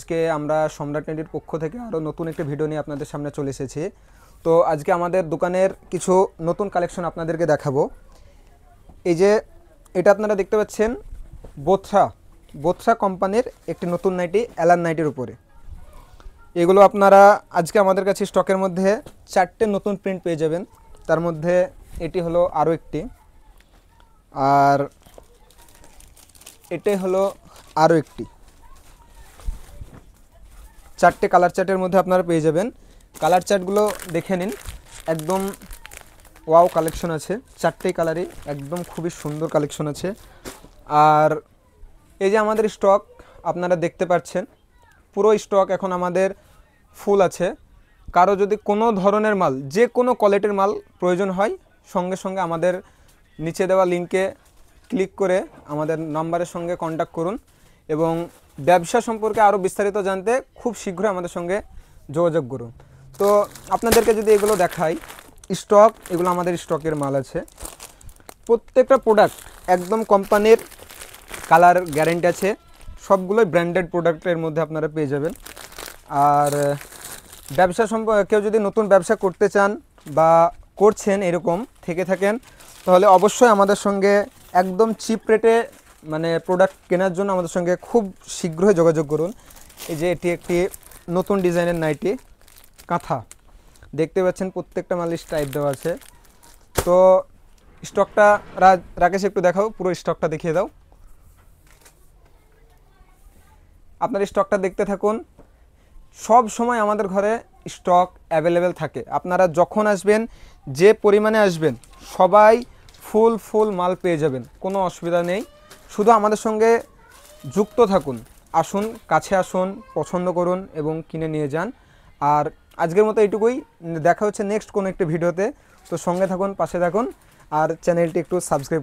আজকে আমরা সম্রাট নেটির পক্ষ থেকে আরও নতুন একটি ভিডিও নিয়ে আপনাদের সামনে চলে এসেছি। তো আজকে আমাদের দোকানের কিছু নতুন কালেকশন আপনাদেরকে দেখাবো। এই যে এটা আপনারা দেখতে পাচ্ছেন বোথরা কোম্পানির একটি নতুন নাইটি, অ্যালান নাইটির উপরে। এগুলো আপনারা আজকে আমাদের কাছে স্টকের মধ্যে 4টে নতুন প্রিন্ট পেয়ে যাবেন। তার মধ্যে এটি হলো আরও একটি, আর এটাই হলো আরও একটি। 4টে কালার চার্টের মধ্যে আপনারা পেয়ে যাবেন। কালার চার্টগুলো দেখে নিন, একদম ওয়াও কালেকশন আছে। 4টেই কালারই একদম খুবই সুন্দর কালেকশন আছে। আর এই যে আমাদের স্টক আপনারা দেখতে পাচ্ছেন, পুরো স্টক এখন আমাদের ফুল আছে। কারো যদি কোনো ধরনের মাল, যে কোনো কোয়ালিটির মাল প্রয়োজন হয়, সঙ্গে সঙ্গে আমাদের নিচে দেওয়া লিঙ্কে ক্লিক করে আমাদের নাম্বারের সঙ্গে কন্ট্যাক্ট করুন এবং ব্যবসা সম্পর্কে আরও বিস্তারিত জানতে খুব শীঘ্রই আমাদের সঙ্গে যোগাযোগ করুন। তো আপনাদেরকে যদি এগুলো দেখাই স্টক, এগুলো আমাদের স্টকের মাল আছে। প্রত্যেকটা প্রোডাক্ট একদম কোম্পানির কালার গ্যারেন্টি আছে, সবগুলোই ব্র্যান্ডেড প্রোডাক্টের মধ্যে আপনারা পেয়ে যাবেন। আর ব্যবসা কেউ যদি নতুন ব্যবসা করতে চান বা করছেন এরকম থেকে থাকেন, তাহলে অবশ্যই আমাদের সঙ্গে একদম চিপ রেটে মানে প্রোডাক্ট কেনার জন্য আমাদের সঙ্গে খুব শীঘ্রই যোগাযোগ করুন। এই যে এটি একটি নতুন ডিজাইনের নাইটি, কাঁথা দেখতে পাচ্ছেন, প্রত্যেকটা মাল স্ট্রাইপ দেওয়া আছে। তো স্টকটা রাকেশ একটু দেখাও, পুরো স্টকটা দেখিয়ে দাও। আপনার স্টকটা দেখতে থাকুন। সব সময় আমাদের ঘরে স্টক অ্যাভেলেবেল থাকে। আপনারা যখন আসবেন, যে পরিমাণে আসবেন, সবাই ফুল মাল পেয়ে যাবেন, কোনো অসুবিধা নেই। শুধু আমাদের সঙ্গে যুক্ত থাকুন, আসুন, কাছে আসুন, পছন্দ করুন এবং কিনে নিয়ে যান। আর আজকের মতো এইটুকুই, দেখা হচ্ছে নেক্সট কোনো একটি ভিডিওতে। তো সঙ্গে থাকুন, পাশে থাকুন, আর চ্যানেলটি একটু সাবস্ক্রাইব